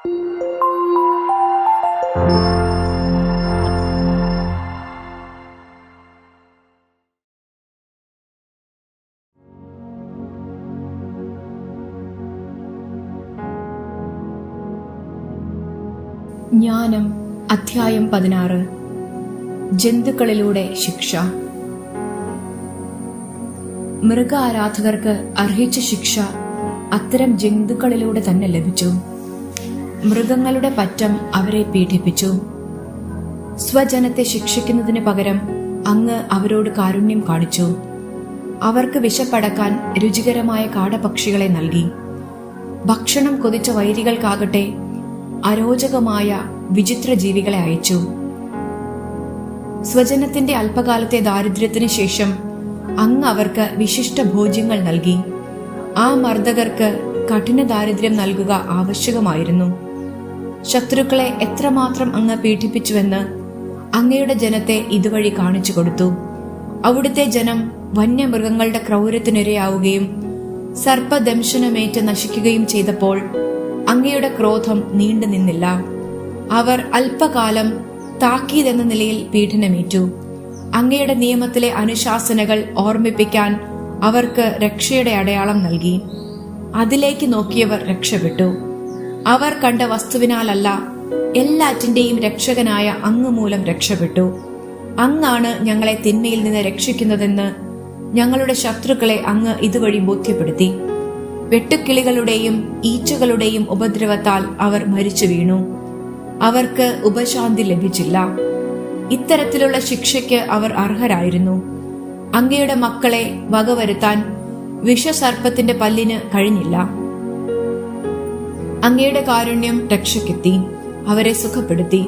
ജ്ഞാനം അധ്യായം 16. ജന്തുക്കളിലൂടെ ശിക്ഷ. മൃഗ ആരാധകർക്ക് അർഹിച്ച ശിക്ഷ അത്തരം ജന്തുക്കളിലൂടെ തന്നെ ലഭിച്ചു. മൃഗങ്ങളുടെ പറ്റം അവരെ പീഡിപ്പിച്ചു. സ്വജനത്തെ ശിക്ഷിക്കുന്നതിന് പകരം അങ്ങ് അവരോട് കാരുണ്യം കാണിച്ചു. അവർക്ക് വിശപ്പടക്കാൻ രുചികരമായ കാടപക്ഷികളെ നൽകി. ഭക്ഷണം കൊതിച്ച വൈരികൾക്കാകട്ടെ അരോചകമായ വിചിത്ര ജീവികളെ അയച്ചു. സ്വജനത്തിന്റെ അല്പകാലത്തെ ദാരിദ്ര്യത്തിന് ശേഷം അങ്ങ് അവർക്ക് വിശിഷ്ട ഭോജ്യങ്ങൾ നൽകി. ആ മർദ്ദകർക്ക് കഠിന ദാരിദ്ര്യം നൽകുക ആവശ്യകമായിരുന്നു. ശത്രുക്കളെ എത്രമാത്രം അങ്ങ് പീഡിപ്പിച്ചുവെന്ന് അങ്ങയുടെ ജനത്തെ ഇതുവഴി കാണിച്ചു കൊടുത്തു. അവിടുത്തെ ജനം വന്യമൃഗങ്ങളുടെ ക്രൗര്യത്തിനിരയാവുകയും സർപ്പദംശനമേറ്റ് നശിക്കുകയും ചെയ്തപ്പോൾ അങ്ങയുടെ ക്രോധം നീണ്ടു നിന്നില്ല. അവർ അല്പകാലം താക്കീതെന്ന നിലയിൽ പീഡനമേറ്റു. അങ്ങയുടെ നിയമത്തിലെ അനുശാസനകൾ ഓർമ്മിപ്പിക്കാൻ അവർക്ക് രക്ഷയുടെ അടയാളം നൽകി. അതിലേക്ക് നോക്കിയവർ രക്ഷപ്പെട്ടു. അവർ കണ്ട വസ്തുവിനാലല്ല, എല്ലാറ്റിന്റെയും രക്ഷകനായ അങ്ങ് മൂലം രക്ഷപ്പെട്ടു. അങ്ങാണ് ഞങ്ങളെ തിന്മയിൽ നിന്ന് രക്ഷിക്കുന്നതെന്ന് ഞങ്ങളുടെ ശത്രുക്കളെ അങ്ങ് ഇതുവഴി ബോധ്യപ്പെടുത്തി. വെട്ടുക്കിളികളുടെയും ഈച്ചകളുടെയും ഉപദ്രവത്താൽ അവർ മരിച്ചു വീണു. അവർക്ക് ഉപശാന്തി ലഭിച്ചില്ല. ഇത്തരത്തിലുള്ള ശിക്ഷയ്ക്ക് അവർ അർഹരായിരുന്നു. അങ്ങയുടെ മക്കളെ വകവരുത്താൻ വിഷസർപ്പത്തിന്റെ പല്ലിന് കഴിഞ്ഞില്ല. അങ്ങയുടെ കാരുണ്യം രക്ഷയ്ക്കെത്തി, അവരെ സുഖപ്പെടുത്തി.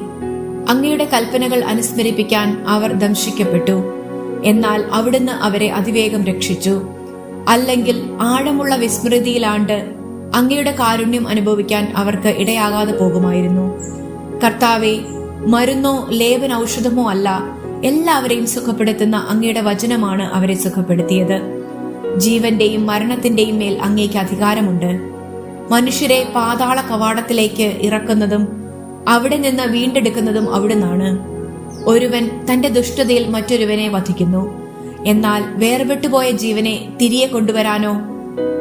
അങ്ങയുടെ കൽപ്പനകൾ അനുസ്മരിപ്പിക്കാൻ അവർ ദംശിക്കപ്പെട്ടു. എന്നാൽ അവിടുന്ന് അവരെ അതിവേഗം രക്ഷിച്ചു. അല്ലെങ്കിൽ ആഴമുള്ള വിസ്മൃതിയിലാണ്ട് അങ്ങയുടെ കാരുണ്യം അനുഭവിക്കാൻ അവർക്ക് ഇടയാകാതെ പോകുമായിരുന്നു. കർത്താവെ, മരുന്നോ ലേപന ഔഷധമോ അല്ല, എല്ലാവരെയും സുഖപ്പെടുത്തുന്ന അങ്ങയുടെ വചനമാണ് അവരെ സുഖപ്പെടുത്തിയത്. ജീവന്റെയും മരണത്തിന്റെയും മേൽ അങ്ങേക്ക് അധികാരമുണ്ട്. മനുഷ്യരെ പാതാള കവാടത്തിലേക്ക് ഇറക്കുന്നതും അവിടെ നിന്ന് വീണ്ടെടുക്കുന്നതും അവിടുന്നാണ്. ഒരുവൻ തന്റെ ദുഷ്ടതയിൽ മറ്റൊരുവനെ വധിക്കുന്നു. എന്നാൽ വേർപെട്ടുപോയ ജീവനെ തിരികെ കൊണ്ടുവരാനോ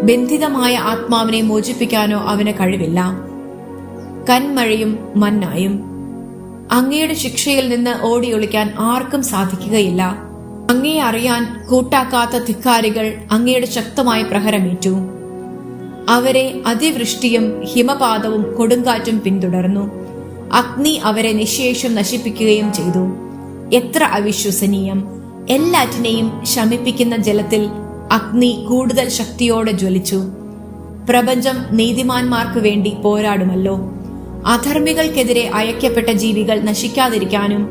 ബന്ധിതമായ ആത്മാവിനെ മോചിപ്പിക്കാനോ അവന് കഴിവില്ല. കന്മഴയും മന്നായും അങ്ങയുടെ ശിക്ഷയിൽ നിന്ന് ഓടിയൊളിക്കാൻ ആർക്കും സാധിക്കുകയില്ല. അങ്ങയെ അറിയാൻ കൂട്ടാക്കാത്ത ധിക്കാരികൾ അങ്ങയുടെ ശക്തമായ പ്രഹരമേറ്റു. അവരെ അതിവൃഷ്ടിയും ഹിമപാതവും കൊടുങ്കാറ്റും പിന്തുടർന്നു. അഗ്നി അവരെ നിശേഷം നശിപ്പിക്കുകയും ചെയ്തു. എത്ര അവിശ്വസനീയം! എല്ലാറ്റിനെയും ശമിപ്പിക്കുന്ന ജലത്തിൽ അഗ്നി കൂടുതൽ ശക്തിയോടെ ജ്വലിച്ചു. പ്രപഞ്ചം നീതിമാന്മാർക്ക് വേണ്ടി പോരാടുമല്ലോ. അധർമ്മികൾക്കെതിരെ അയക്കപ്പെട്ട ജീവികൾ നശിക്കാതിരിക്കാനും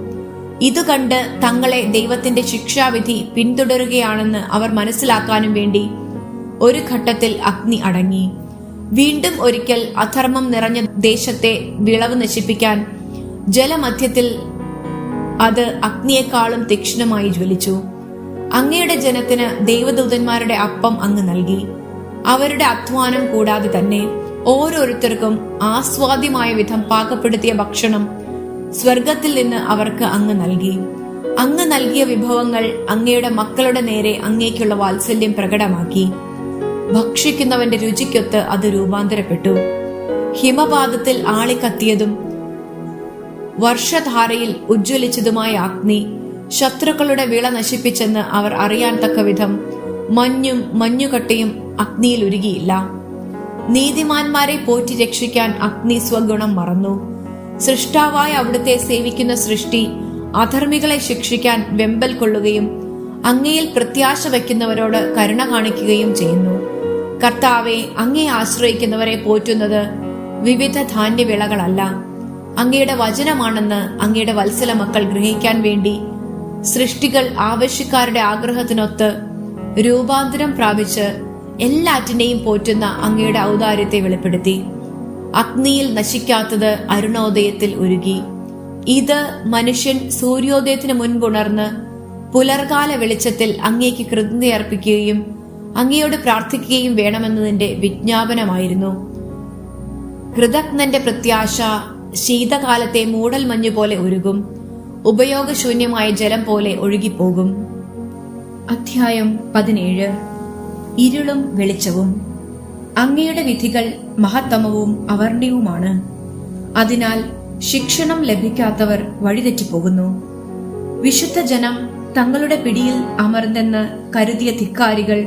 ഇതുകണ്ട് തങ്ങളെ ദൈവത്തിന്റെ ശിക്ഷാവിധി പിന്തുടരുകയാണെന്ന് അവർ മനസ്സിലാക്കാനും വേണ്ടി ഒരു ഘട്ടത്തിൽ അഗ്നി അടങ്ങി. വീണ്ടും ഒരിക്കൽ അധർമ്മം നിറഞ്ഞ ദേശത്തെ വിളവ് നശിപ്പിക്കാൻ ജലമധ്യത്തിൽ അത് അഗ്നിയെക്കാളും തീക്ഷ്ണമായി ജ്വലിച്ചു. അങ്ങയുടെ ജനത്തിന് ദൈവദൂതന്മാരുടെ അപ്പം അങ്ങ് നൽകി. അവരുടെ അധ്വാനം കൂടാതെ തന്നെ ഓരോരുത്തർക്കും ആസ്വാദ്യമായ വിധം പാകപ്പെടുത്തിയ ഭക്ഷണം സ്വർഗത്തിൽ നിന്ന് അവർക്ക് അങ്ങ് നൽകി. അങ്ങ് നൽകിയ വിഭവങ്ങൾ അങ്ങയുടെ മക്കളുടെ നേരെ അങ്ങേക്കുള്ള വാത്സല്യം പ്രകടമാക്കി. ഭക്ഷിക്കുന്നവന്റെ രുചിക്കൊത്ത് അത് രൂപാന്തരപ്പെട്ടു. ഹിമപാതത്തിൽ ആളിക്കത്തിയതും വർഷധാരയിൽ ഉജ്ജ്വലിച്ചതുമായ അഗ്നി ശത്രുക്കളുടെ വിള നശിപ്പിച്ചെന്ന് അവർ അറിയാൻ തക്ക വിധം മഞ്ഞും മഞ്ഞുകട്ടയും അഗ്നിയിൽ ഉരുകിയില്ല. നീതിമാന്മാരെ പോറ്റി രക്ഷിക്കാൻ അഗ്നി സ്വഗുണം മറന്നു. സൃഷ്ടാവായ അവിടുത്തെ സേവിക്കുന്ന സൃഷ്ടി അധർമ്മികളെ ശിക്ഷിക്കാൻ വെമ്പൽ കൊള്ളുകയും അങ്ങയിൽ പ്രത്യാശ വയ്ക്കുന്നവരോട് കരുണ കാണിക്കുകയും ചെയ്യുന്നു. കർത്താവെ, അങ്ങയെ ആശ്രയിക്കുന്നവരെ പോറ്റുന്നത് വിവിധ ധാന്യവിളകളല്ല, അങ്ങയുടെ വചനമാണെന്ന് അങ്ങയുടെ വത്സല മക്കൾ ഗ്രഹിക്കാൻ വേണ്ടി സൃഷ്ടികൾ ആവശ്യക്കാരുടെ ആഗ്രഹത്തിനൊത്ത് രൂപാന്തരം പ്രാപിച്ച് എല്ലാറ്റിനെയും പോറ്റുന്ന അങ്ങയുടെ ഔദാര്യത്തെ വെളിപ്പെടുത്തി. അഗ്നിയിൽ നശിക്കാത്തത് അരുണോദയത്തിൽ ഉരുകി. ഇത് മനുഷ്യൻ സൂര്യോദയത്തിന് മുൻപുണർന്ന് പുലർകാല വെളിച്ചത്തിൽ അങ്ങേക്ക് കൃതജ്ഞതയർപ്പിക്കുകയും അങ്ങയോട് പ്രാർത്ഥിക്കുകയും വേണമെന്നതിന്റെ വിജ്ഞാപനമായിരുന്നു. കൃതജ്ഞന്റെ പ്രത്യാശ ശീതകാലത്തെ മൂടൽ മഞ്ഞു പോലെ ഉരുകും, ഉപയോഗശൂന്യമായ ജലം പോലെ ഒഴുകിപ്പോകും. അധ്യായം 17. ഇരുളും വെളിച്ചവും. അങ്ങയുടെ വിധികൾ മഹത്തമവും അവർണ്യവുമാണ്. അതിനാൽ ശിക്ഷണം ലഭിക്കാത്തവർ വഴിതെറ്റിപ്പോകുന്നു. വിശുദ്ധ ജനം തങ്ങളുടെ പിടിയിൽ അമർന്നെന്ന് കരുതിയ ധിക്കാരികൾ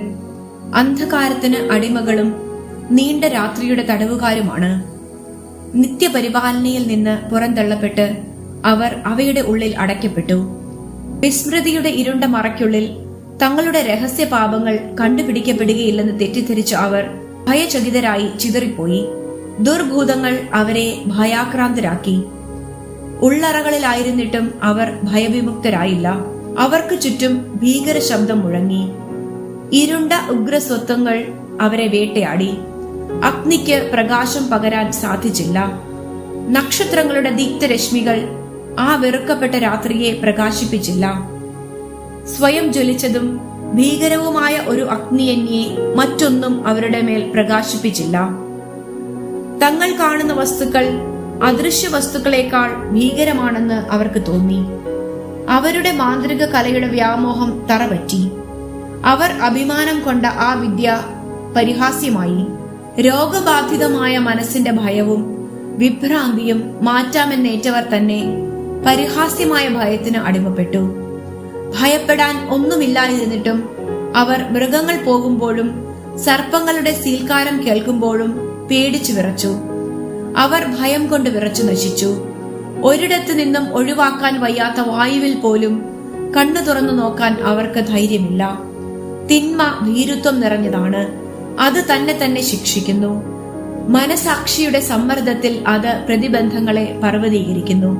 അന്ധകാരത്തിന് അടിമകളും നീണ്ട രാത്രിയുടെ തടവുകാരുമാണ്. നിത്യപരിപാലനയിൽ നിന്ന് പുറന്തള്ളപ്പെട്ട് അവർ അവയുടെ ഉള്ളിൽ അടയ്ക്കപ്പെട്ടു. വിസ്മൃതിയുടെ ഇരുണ്ട മറയ്ക്കുള്ളിൽ തങ്ങളുടെ രഹസ്യ പാപങ്ങൾ കണ്ടുപിടിക്കപ്പെടുകയില്ലെന്ന് തെറ്റിദ്ധരിച്ച അവർ ഭയചകിതരായി ചിതറിപ്പോയി. ദുർഭൂതങ്ങൾ അവരെ ഭയാക്രാന്തരാക്കി. ഉള്ളറകളിലായിരുന്നിട്ടും അവർ ഭയവിമുക്തരായില്ല. അവർക്ക് ചുറ്റും ഭീകര ശബ്ദം മുഴങ്ങി. ഇരുണ്ട ഉഗ്രസ്വത്വങ്ങൾ അവരെ വേട്ടയാടി. അഗ്നിക്ക് പ്രകാശം പകരാൻ സാധിച്ചില്ല. നക്ഷത്രങ്ങളുടെ ദീപ്തരശ്മികൾ ആ വെറുക്കപ്പെട്ട രാത്രിയെ പ്രകാശിപ്പിച്ചില്ല. സ്വയം ജ്വലിച്ചതും ഭീകരവുമായ ഒരു അഗ്നിയന്യെ മറ്റൊന്നും അവരുടെ മേൽ പ്രകാശിപ്പിച്ചില്ല. തങ്ങൾ കാണുന്ന വസ്തുക്കൾ അദൃശ്യ വസ്തുക്കളെക്കാൾ ഭീകരമാണെന്ന് അവർക്ക് തോന്നി. അവരുടെ മാന്ത്രിക കലയുടെ വ്യാമോഹം തറപറ്റി. അവർ അഭിമാനം കൊണ്ട ആ വിദ്യ പരിഹാസ്യമായി. രോഗബാധിതമായ മനസ്സിന്റെ ഭയവും വിഭ്രാന്തിയും മാറ്റാമെന്നേറ്റവർ തന്നെ പരിഹാസ്യമായ ഭയത്തിന് അടിമപ്പെട്ടു. ഭയപ്പെടാൻ ഒന്നുമില്ലായിരുന്നിട്ടും അവർ മൃഗങ്ങൾ പോകുമ്പോഴും സർപ്പങ്ങളുടെ സീൽക്കാരം കേൾക്കുമ്പോഴും പേടിച്ചു വിറച്ചു. അവർ ഭയം കൊണ്ട് വിറച്ചു നശിച്ചു. ഒരിടത്തു നിന്നും ഒഴിവാക്കാൻ വയ്യാത്ത വായുവിൽ പോലും കണ്ണു തുറന്നു നോക്കാൻ അവർക്ക് ധൈര്യമില്ല. തിന്മ ഭീരുത്വം നിറഞ്ഞതാണ്. അത് തന്നെ ശിക്ഷിക്കുന്നു. മനസാക്ഷിയുടെ സമ്മർദ്ദത്തിൽ അത് പ്രതിബന്ധങ്ങളെ പർവ്വതീകരിക്കുന്നു.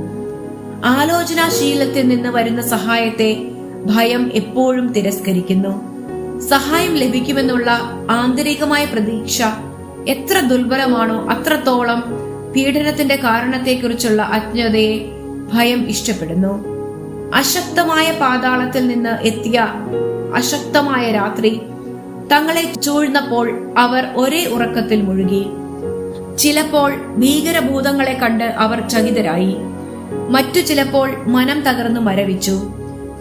ആലോചനാശീലത്തിൽ നിന്ന് വരുന്ന സഹായത്തെ ഭയം എപ്പോഴും തിരസ്കരിക്കുന്നു. സഹായം ലഭിക്കുമെന്നുള്ള ആന്തരികമായ പ്രതീക്ഷ എത്ര ദുർബലമാണോ അത്രത്തോളം പീഡനത്തിന്റെ കാരണത്തെക്കുറിച്ചുള്ള അജ്ഞതയെ ഭയം ഇഷ്ടപ്പെടുന്നു. അശക്തമായ പാതാളത്തിൽ നിന്ന് എത്തിയ അശക്തമായ രാത്രി തങ്ങളെ ചൂഴ്ന്നപ്പോൾ അവർ ഒരേ ഉറക്കത്തിൽ മുഴുകി. ചിലപ്പോൾ ഭീകരഭൂതങ്ങളെ കണ്ട് അവർ ചകിതരായി. മറ്റു ചിലപ്പോൾ മനം തകർന്നു മരവിച്ചു.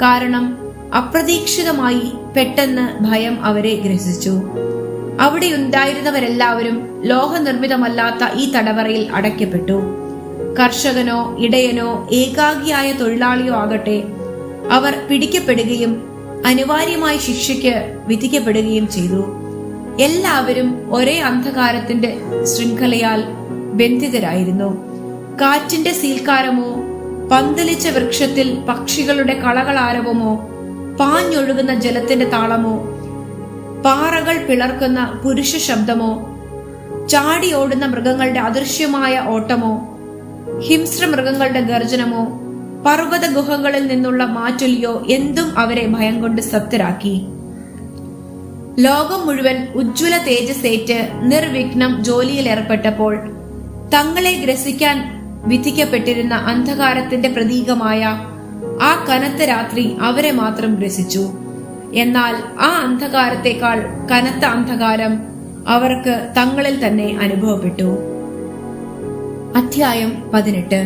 കാരണം അപ്രതീക്ഷിതമായി പെട്ടെന്ന് ഭയം അവരെ ഗ്രസിച്ചു. അവിടെ ഉണ്ടായിരുന്നവരെല്ലാവരും ലോഹനിർമ്മിതമല്ലാത്ത ഈ തടവറയിൽ അടയ്ക്കപ്പെട്ടു. കർഷകനോ ഇടയനോ ഏകാഗിയായ തൊഴിലാളിയോ ആകട്ടെ, അവർ പിടിക്കപ്പെടുകയും അനിവാര്യമായ ശിക്ഷയ്ക്ക് വിധിക്കപ്പെടുകയും ചെയ്തു. എല്ലാവരും ഒരേ അന്ധകാരത്തിന്റെ ശൃംഖലയാൽ ബന്ധിതരായിരുന്നു. കാറ്റിന്റെ സീൽക്കാരമോ പന്തലിച്ച വൃക്ഷത്തിൽ പക്ഷികളുടെ കളകളാരവമോ പാഞ്ഞൊഴുകുന്ന ജലത്തിന്റെ താളമോ പാറകൾ പിളർക്കുന്ന പുരുഷ ശബ്ദമോ ചാടിയോടുന്ന മൃഗങ്ങളുടെ അദൃശ്യമായ ഓട്ടമോ ഹിംസ്ര മൃഗങ്ങളുടെ ഗർജനമോ പർവ്വത ഗുഹകളിൽ നിന്നുള്ള മാറ്റൊലിയോ എന്തും അവരെ ഭയം കൊണ്ട് സത്തരാക്കി. ലോകം മുഴുവൻ ഉജ്ജ്വല തേജസ്സേറ്റ് നിർവിഘ്നം ജോലിയിൽ ഏർപ്പെട്ടപ്പോൾ തങ്ങളെ ഗ്രസിക്കാൻ വിധിക്കപ്പെട്ടിരുന്ന അന്ധകാരത്തിന്റെ പ്രതീകമായ ആ കനത്ത രാത്രി അവരെ മാത്രം ഗ്രസിച്ചു. എന്നാൽ ആ അന്ധകാരത്തെക്കാൾ കനത്ത അന്ധകാരം അവർക്ക് തങ്ങളിൽ തന്നെ അനുഭവപ്പെട്ടു. അധ്യായം 18.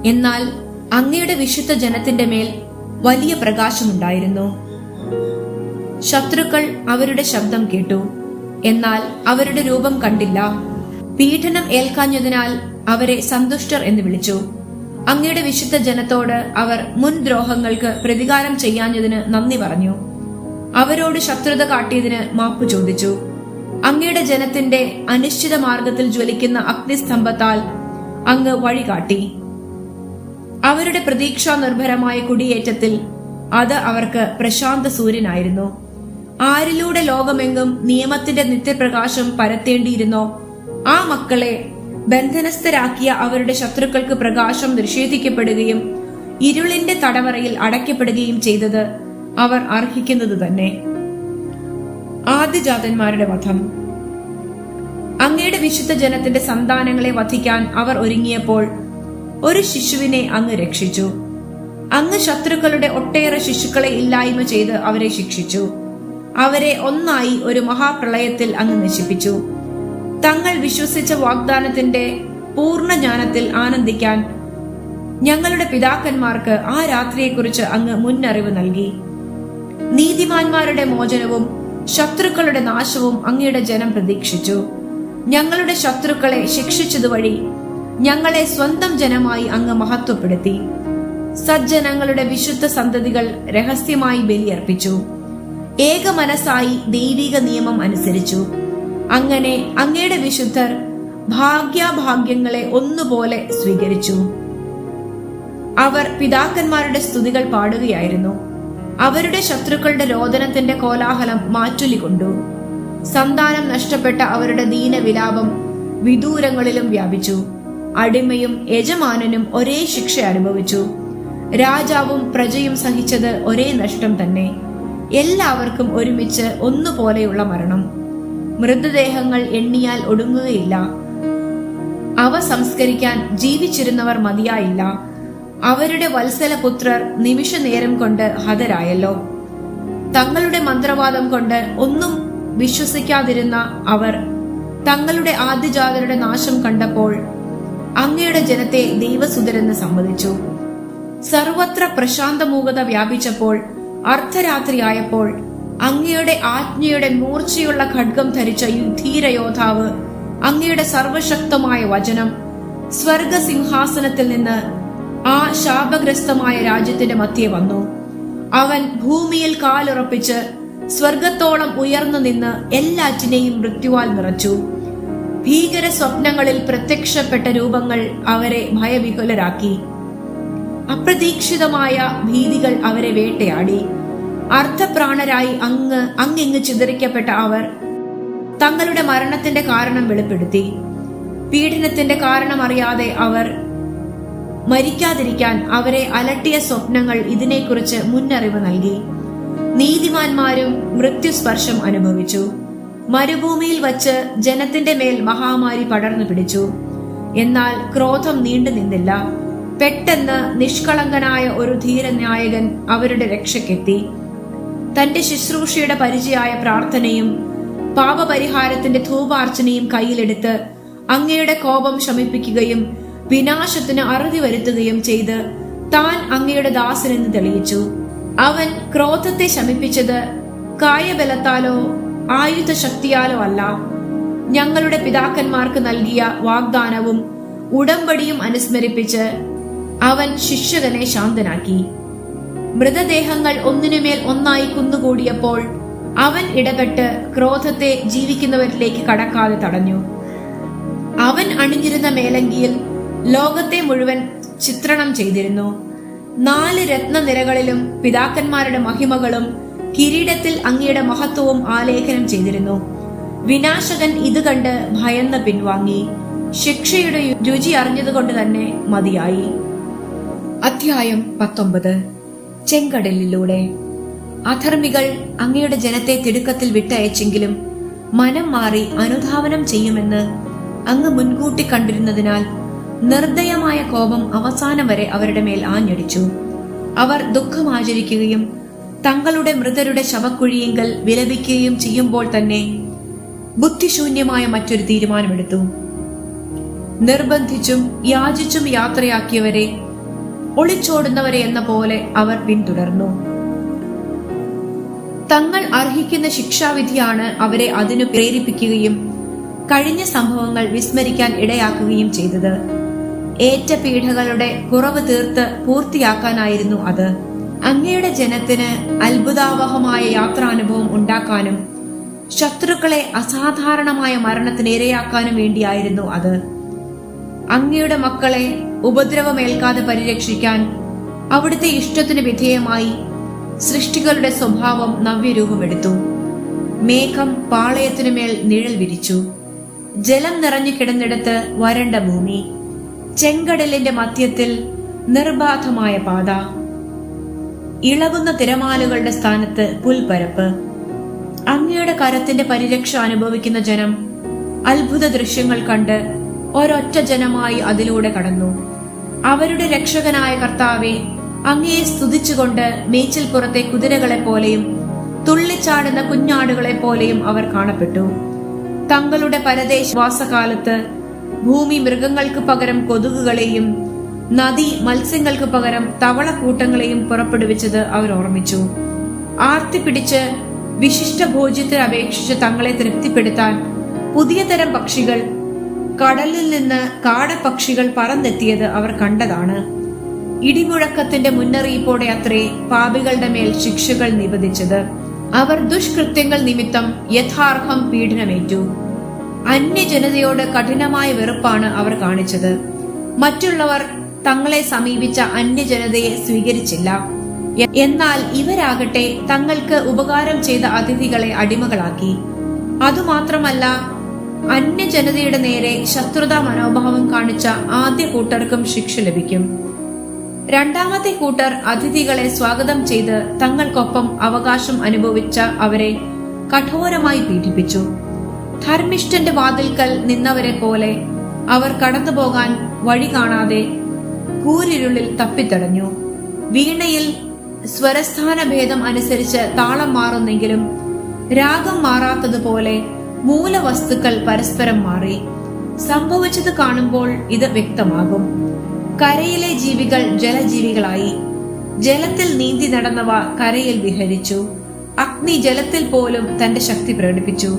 എന്നാൽ അങ്ങയുടെ വിശുദ്ധ ജനത്തിന്റെ മേൽ വലിയ പ്രകാശമുണ്ടായിരുന്നു. ശത്രുക്കൾ അവരുടെ ശബ്ദം കേട്ടു, എന്നാൽ അവരുടെ രൂപം കണ്ടില്ല. പീഡനം ഏൽക്കാഞ്ഞതിനാൽ അവരെ സന്തുഷ്ടർ എന്ന് വിളിച്ചു. അങ്ങയുടെ വിശുദ്ധ ജനത്തോട് അവർ മുൻ ദ്രോഹങ്ങൾക്ക് പ്രതികാരം ചെയ്യാഞ്ഞതിന് നന്ദി പറഞ്ഞു. അവരോട് ശത്രുത കാട്ടിയതിന് മാപ്പു ചോദിച്ചു. അങ്ങയുടെ ജനത്തിന്റെ അനിശ്ചിത മാർഗത്തിൽ ജ്വലിക്കുന്ന അഗ്നിസ്തംഭത്താൽ അങ്ങ് വഴികാട്ടി. അവരുടെ പ്രതീക്ഷാ നിർഭരമായ കുടിയേറ്റത്തിൽ അത് അവർക്ക് പ്രശാന്ത സൂര്യനായിരുന്നു. ആരിലൂടെ ലോകമെങ്ങും നിയമത്തിന്റെ നിത്യപ്രകാശം പരത്തേണ്ടിയിരുന്നോ ആ മക്കളെ ബന്ധനസ്ഥരാക്കിയ അവരുടെ ശത്രുക്കൾക്ക് പ്രകാശം നിഷേധിക്കപ്പെടുകയും ഇരുളിന്റെ തടവറയിൽ അടയ്ക്കപ്പെടുകയും ചെയ്തത് അവർ അർഹിക്കുന്നത് തന്നെ. ആദ്യജാതന്മാരുടെ വധം. അങ്ങയുടെ വിശുദ്ധ ജനത്തിന്റെ സന്താനങ്ങളെ വധിക്കാൻ അവർ ഒരുങ്ങിയപ്പോൾ ഒരു ശിശുവിനെ അങ്ങ് രക്ഷിച്ചു. അങ്ങ് ശത്രുക്കളുടെ ഒട്ടേറെ ശിശുക്കളെ ഇല്ലായ്മ ചെയ്ത് അവരെ ശിക്ഷിച്ചു. അവരെ ഒന്നായി ഒരു മഹാപ്രളയത്തിൽ അങ്ങ് നശിപ്പിച്ചു. തങ്ങൾ വിശ്വസിച്ച വാഗ്ദാനത്തിന്റെ പൂർണ്ണ ജ്ഞാനത്തിൽ ആനന്ദിക്കാൻ ഞങ്ങളുടെ പിതാക്കന്മാർക്ക് ആ രാത്രിയെക്കുറിച്ച് അങ്ങ് മുന്നറിവ് നൽകി. നീതിമാന്മാരുടെ മോചനവും ശത്രുക്കളുടെ നാശവും അങ്ങയുടെ ജനം പ്രതീക്ഷിച്ചു. ഞങ്ങളുടെ ശത്രുക്കളെ ശിക്ഷിച്ചതുവഴി ഞങ്ങളെ സ്വന്തം ജനമായി അങ്ങ് മഹത്വപ്പെടുത്തി. സജ്ജനങ്ങളുടെ വിശുദ്ധ സന്തതികൾ രഹസ്യമായി ബലിയർപ്പിച്ചു. ഏക മനസ്സായി ദൈവിക നിയമം അനുസരിച്ചു. അങ്ങനെ അങ്ങയുടെ വിശുദ്ധർ ഭാഗ്യാഭാഗ്യങ്ങളെ ഒന്നുപോലെ സ്വീകരിച്ചു. അവർ പിതാക്കന്മാരുടെ സ്തുതികൾ പാടുകയായിരുന്നു. അവരുടെ ശത്രുക്കളുടെ രോദനത്തിന്റെ കോലാഹലം മാറ്റൊലികൊണ്ടു. സന്താനം നഷ്ടപ്പെട്ട അവരുടെ ദീനവിലാപം വിദൂരങ്ങളിലും വ്യാപിച്ചു. അടിമയും യജമാനനും ഒരേ ശിക്ഷ അനുഭവിച്ചു. രാജാവും പ്രജയും സഹിച്ചത് ഒരേ നഷ്ടം തന്നെ. എല്ലാവർക്കും ഒരുമിച്ച് ഒന്നുപോലെയുള്ള മരണം. മൃതദേഹങ്ങൾ എണ്ണിയാൽ ഒടുങ്ങുകയില്ല. അവ സംസ്കരിക്കാൻ ജീവിച്ചിരുന്നവർ മതിയായില്ല. അവരുടെ വത്സലപുത്രർ നിമിഷ നേരം കൊണ്ട് ഹതരായല്ലോ. തങ്ങളുടെ മന്ത്രവാദം കൊണ്ട് ഒന്നും വിശ്വസിക്കാതിരുന്ന അവർ തങ്ങളുടെ ആദ്യജാതരുടെ നാശം കണ്ടപ്പോൾ അങ്ങയുടെ ജനത്തെ ദൈവസുതരെന്ന് സമ്മതിച്ചു. സർവത്ര പ്രശാന്തമൂകത വ്യാപിച്ചപ്പോൾ അർദ്ധരാത്രിയായപ്പോൾ അങ്ങയുടെ ആജ്ഞയുടെ മൂർച്ചയുള്ള ഖഡ്ഗം ധരിച്ച ധീരയോദ്ധാവ് അങ്ങയുടെ സർവശക്തമായ വചനം സ്വർഗസിംഹാസനത്തിൽ നിന്ന് ആ ശാപഗ്രസ്തമായ രാജ്യത്തിന്റെ മധ്യേ വന്നു. അവൻ ഭൂമിയിൽ കാലുറപ്പിച്ച് സ്വർഗത്തോളം ഉയർന്നു നിന്ന് എല്ലാറ്റിനെയും മൃത്യുവാൽ നിറച്ചു. ഭീകര സ്വപ്നങ്ങളിൽ പ്രത്യക്ഷപ്പെട്ട രൂപങ്ങൾ അവരെ ഭയവിഹുലരാക്കി. അപ്രതീക്ഷിതമായ ഭീതികൾ അവരെ വേട്ടയാടി. അർദ്ധപ്രാണരായി അങ്ങിങ്ങ് ചിതറിക്കപ്പെട്ട അവർ തങ്ങളുടെ മരണത്തിന്റെ കാരണം വെളിപ്പെടുത്തി. പീഡനത്തിന്റെ കാരണമറിയാതെ അവർ മരിക്കാതിരിക്കാൻ അവരെ അലട്ടിയ സ്വപ്നങ്ങൾ ഇതിനെക്കുറിച്ച് മുന്നറിവ് നൽകി. നീതിമാന്മാരും മൃത്യുസ്പർശം അനുഭവിച്ചു. മരുഭൂമിയിൽ വച്ച് ജനത്തിന്റെ മേൽ മഹാമാരി പടർന്നു പിടിച്ചു. എന്നാൽ ക്രോധം നീണ്ടു നിന്നില്ല. പെട്ടെന്ന് നിഷ്കളങ്കനായ ഒരു ധീരനായകൻ അവരുടെ രക്ഷയ്ക്കെത്തി. തന്റെ ശുശ്രൂഷയുടെ പരിചയായ പ്രാർത്ഥനയും പാപപരിഹാരത്തിന്റെ ധൂപാർച്ചനയും കയ്യിലെടുത്ത് അങ്ങയുടെ കോപം ശമിപ്പിക്കുകയും വിനാശത്തിന് അറുതി വരുത്തുകയും ചെയ്ത് താൻ അങ്ങയുടെ ദാസനെന്ന് തെളിയിച്ചു. അവൻ ക്രോധത്തെ ശമിപ്പിച്ചത് കായബലത്താലോ ആയുധ ശക്തിയാലോ അല്ല, ഞങ്ങളുടെ പിതാക്കന്മാർക്ക് നൽകിയ വാഗ്ദാനവും ഉടമ്പടിയും അനുസ്മരിപ്പിച്ച് അവൻ ശിക്ഷകനെ ശാന്തനാക്കി. മൃതദേഹങ്ങൾ ഒന്നിനുമേൽ ഒന്നായി കുന്നുകൂടിയപ്പോൾ അവൻ ഇടപെട്ട് ക്രോധത്തെ ജീവിക്കുന്നവരിലേക്ക് കടക്കാതെ തടഞ്ഞു. അവൻ അണിഞ്ഞിരുന്ന മേലങ്കിയിൽ ലോകത്തെ മുഴുവൻ ചിത്രണം ചെയ്തിരുന്നു. 4 രത്നനിരകളിലും പിതാക്കന്മാരുടെ മഹിമകളും കിരീടത്തിൽ അങ്ങയുടെ മഹത്വവും ആലേഖനം ചെയ്തിരുന്നു. വിനാശകൻ ഇത് കണ്ട് ഭയന്ന് പിൻവാങ്ങി. ശിക്ഷയുടെ രുചി അറിഞ്ഞതുകൊണ്ട് തന്നെ മതിയായി. അധ്യായം 19. ചെങ്കടലിലൂടെ. അധർമ്മികൾ അങ്ങയുടെ ജനത്തെ തിടുക്കത്തിൽ വിട്ടയച്ചെങ്കിലും മനം മാറി അനുധാവനം ചെയ്യുമെന്ന് അങ്ങ് മുൻകൂട്ടി കണ്ടിരുന്നതിനാൽ നിർദ്ദയമായ കോപം അവസാനം വരെ അവരുടെ മേൽ ആഞ്ഞടിച്ചു. അവർ ദുഃഖമാചരിക്കുകയും തങ്ങളുടെ മൃതരുടെ ശവക്കുഴിയിങ്കൽ വിലപിക്കുകയും ചെയ്യുമ്പോൾ തന്നെ ബുദ്ധിശൂന്യമായ മറ്റൊരു തീരുമാനമെടുത്തു. നിർബന്ധിച്ചും യാചിച്ചും യാത്രയാക്കിയവരെ, ഒളിച്ചോടുന്നവരെ എന്ന പോലെ അവർ പിന്തുടർന്നു. തങ്ങൾ അർഹിക്കുന്ന ശിക്ഷാവിധിയാണ് അവരെ അതിനു പ്രേരിപ്പിക്കുകയും കഴിഞ്ഞ സംഭവങ്ങൾ വിസ്മരിക്കാൻ ഇടയാക്കുകയും ചെയ്തത്. ഏറ്റ പീഡകളുടെ കുറവ് തീർത്ത് പൂർത്തിയാക്കാനായിരുന്നു അത്. അങ്ങയുടെ ജനത്തിന് അത്ഭുതാവഹമായ യാത്രാനുഭവം ഉണ്ടാക്കാനും ശത്രുക്കളെ അസാധാരണമായ മരണത്തിന് ഇരയാക്കാനും വേണ്ടിയായിരുന്നു അത്. അങ്ങയുടെ മക്കളെ ഉപദ്രവമേൽക്കാതെ പരിരക്ഷിക്കാൻ അവിടുത്തെ ഇഷ്ടത്തിന് വിധേയമായി സൃഷ്ടികളുടെ സ്വഭാവം നവ്യരൂപമെടുത്തു. മേഘം പാളയത്തിനുമേൽ നിഴൽ വിരിച്ചു. ജലം നിറഞ്ഞു കിടന്നിടത്ത് വരണ്ട ഭൂമി. ചെങ്കടലിന്റെ മധ്യത്തിൽ നിർബാധമായ പാത. ഇളകുന്ന തിരമാലകളുടെ സ്ഥാനത്ത് പുൽപ്പരപ്പ്. അങ്ങയുടെ കരത്തിന്റെ പരിരക്ഷ അനുഭവിക്കുന്ന ജനം അത്ഭുത ദൃശ്യങ്ങൾ കണ്ട് ഒരൊറ്റ ജനമായി അതിലൂടെ കടന്നു. അവരുടെ രക്ഷകനായ കർത്താവെ, അങ്ങയെ സ്തുതിച്ചുകൊണ്ട് മേച്ചിൽപ്പുറത്തെ കുതിരകളെപ്പോലെയും തുള്ളിച്ചാടുന്ന കുഞ്ഞാടുകളെ പോലെയും അവർ കാണപ്പെട്ടു. തങ്ങളുടെ പരദേശവാസകാലത്ത് ഭൂമി മൃഗങ്ങൾക്ക് പകരം കൊതുകുകളെയും നദി മത്സ്യങ്ങൾക്ക് പകരം തവളക്കൂട്ടങ്ങളെയും പുറപ്പെടുവിച്ചത് അവർ ഓർമ്മിച്ചു. ആർത്തി പിടിച്ച് വിശിഷ്ട ഭോജ്യത്തെ അപേക്ഷിച്ച് തങ്ങളെ തൃപ്തിപ്പെടുത്താൻ പുതിയ തരം പക്ഷികൾ, കടലിൽ നിന്ന് കാടപ്പക്ഷികൾ പറന്നെത്തിയത് അവർ കണ്ടതാണ്. ഇടിമുഴക്കത്തിന്റെ മുന്നറിയിപ്പോടെ അത്രേ പാപികളുടെ മേൽ ശിക്ഷകൾ നിബന്ധിച്ചത്. അവർ ദുഷ്കൃത്യങ്ങൾ നിമിത്തം യഥാർഹം പീഡനമേറ്റു. അന്യജനതയോട് കഠിനമായ വെറുപ്പാണ് അവർ കാണിച്ചത്. മറ്റുള്ളവർ തങ്ങളെ സമീപിച്ച അന്യജനതയെ സ്വീകരിച്ചില്ല. എന്നാൽ ഇവരാകട്ടെ തങ്ങൾക്ക് ഉപകാരം ചെയ്ത അതിഥികളെ അടിമകളാക്കി. അതുമാത്രമല്ല, അന്യജനതയുടെ നേരെ ശത്രുതാ മനോഭാവം കാണിച്ച ആദ്യ കൂട്ടർക്കും ശിക്ഷ ലഭിക്കും. രണ്ടാമത്തെ കൂട്ടർ അതിഥികളെ സ്വാഗതം ചെയ്ത് തങ്ങൾക്കൊപ്പം അവകാശം അനുഭവിച്ച അവരെ കഠോരമായി പീഡിപ്പിച്ചു. ധർമ്മിഷ്ഠന്റെ വാതിൽക്കൽ നിന്നവരെ പോലെ അവർ കടന്നുപോകാൻ വഴി കാണാതെ കൂരിരുളിൽ തപ്പിത്തടഞ്ഞു. വീണയിൽ സ്വരസ്ഥാന ഭേദം അനുസരിച്ച് താളം മാറുന്നെങ്കിലും രാഗം മാറാത്തതുപോലെ മൂലവസ്തുക്കൾ പരസ്പരം മാറി. സംഭവിച്ചത് കാണുമ്പോൾ ഇത് വ്യക്തമാകും. കരയിലെ ജീവികൾ ജലജീവികളായി. ജലത്തിൽ നീന്തി നടന്നവ കരയിൽ വിഹരിച്ചു. അഗ്നി ജലത്തിൽ പോലും തന്റെ ശക്തി പ്രകടിപ്പിച്ചു.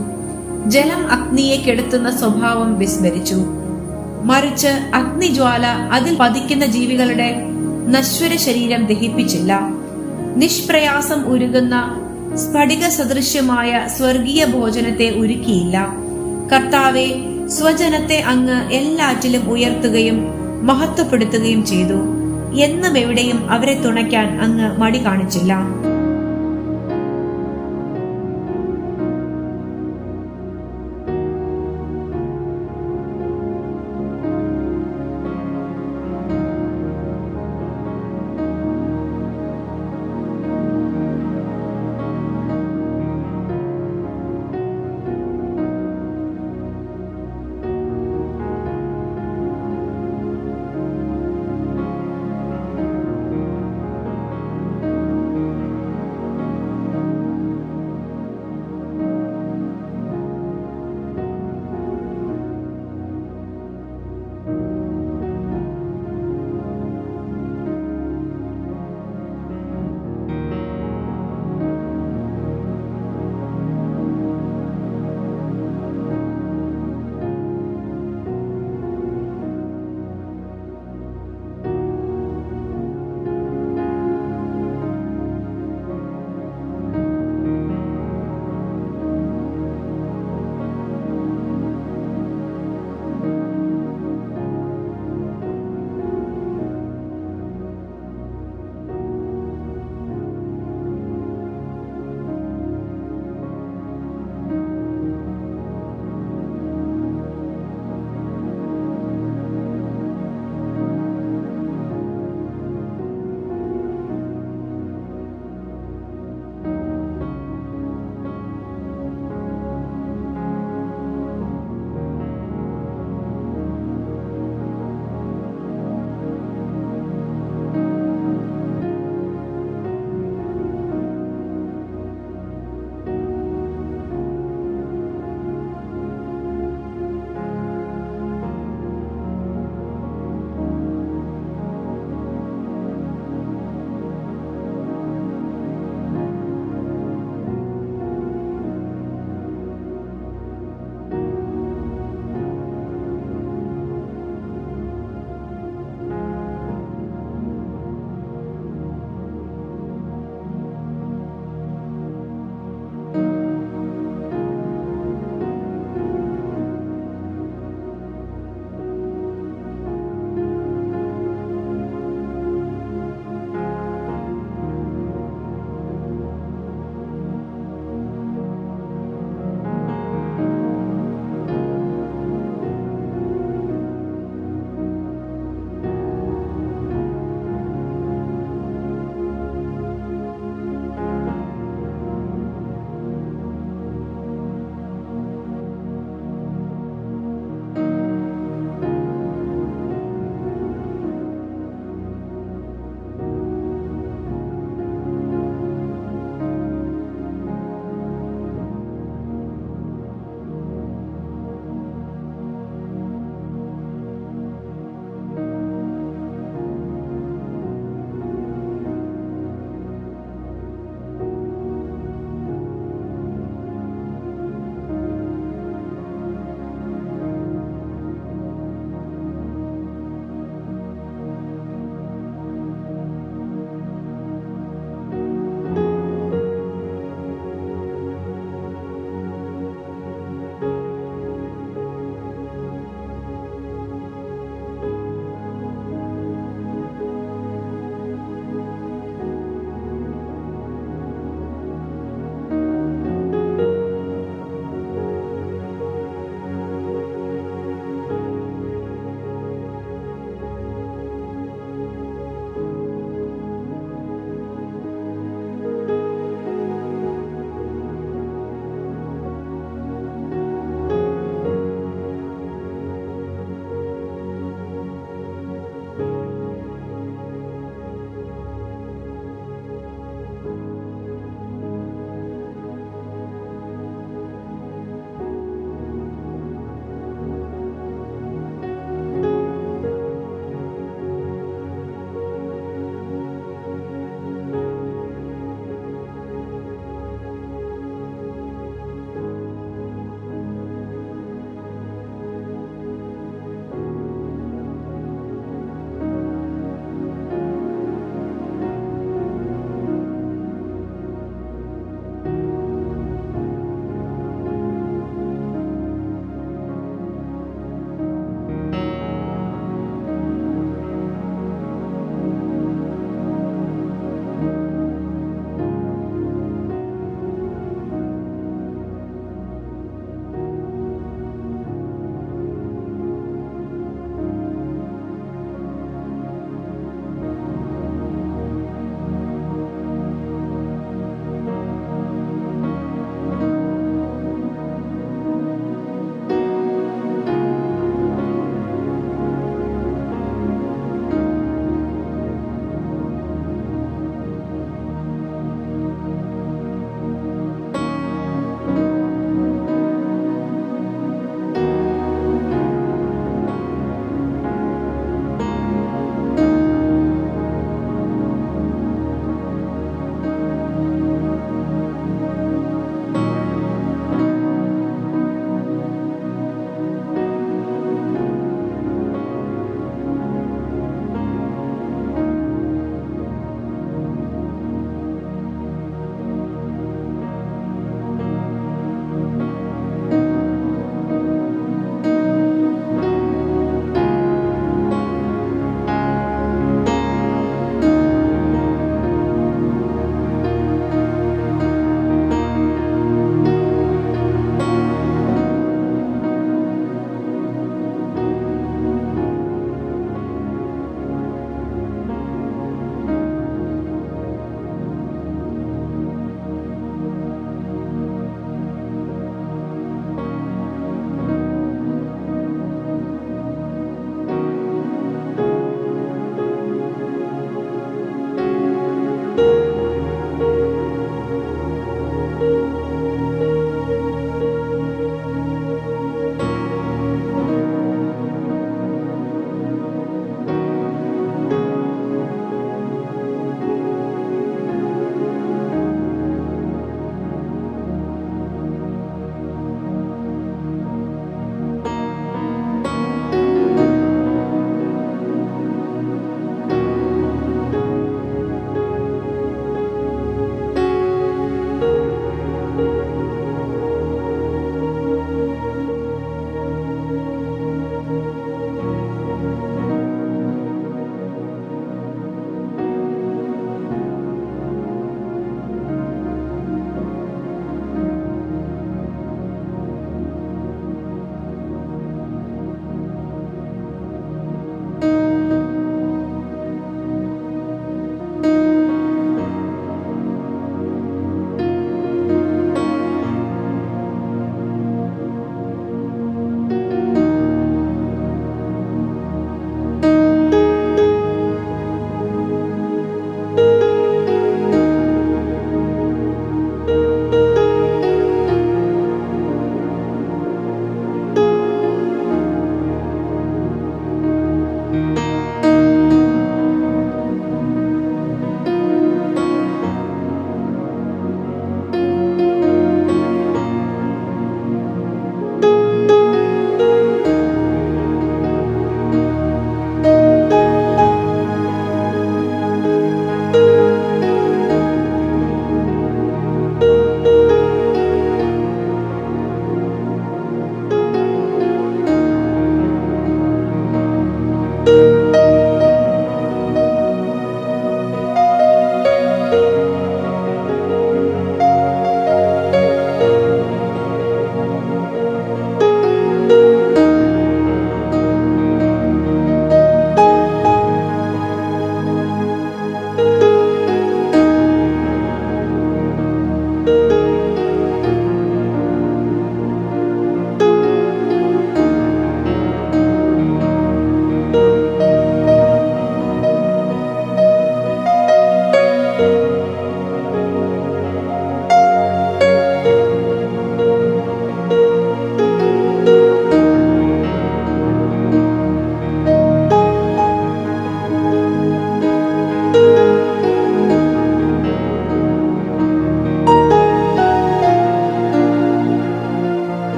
ജലം അഗ്നിയെ കെടുത്തുന്ന സ്വഭാവം വിസ്മരിച്ചു. മറിച്ച് അഗ്നിജ്വാല അതിൽ പതിക്കുന്ന ജീവികളുടെ നശ്വര ശരീരം ദഹിപ്പിച്ചില്ല. നിഷ്പ്രയാസം ഉരുകുന്ന സ്ഫടിക സദൃശ്യമായ സ്വർഗീയ ഭോജനത്തെ ഒരുക്കിയില്ല. കർത്താവെ, സ്വജനത്തെ അങ്ങ് എല്ലാറ്റിലും ഉയർത്തുകയും മഹത്വപ്പെടുത്തുകയും ചെയ്തു. എന്നും എവിടെയും അവരെ തുണയ്ക്കാൻ അങ്ങ് മടി കാണിച്ചില്ല.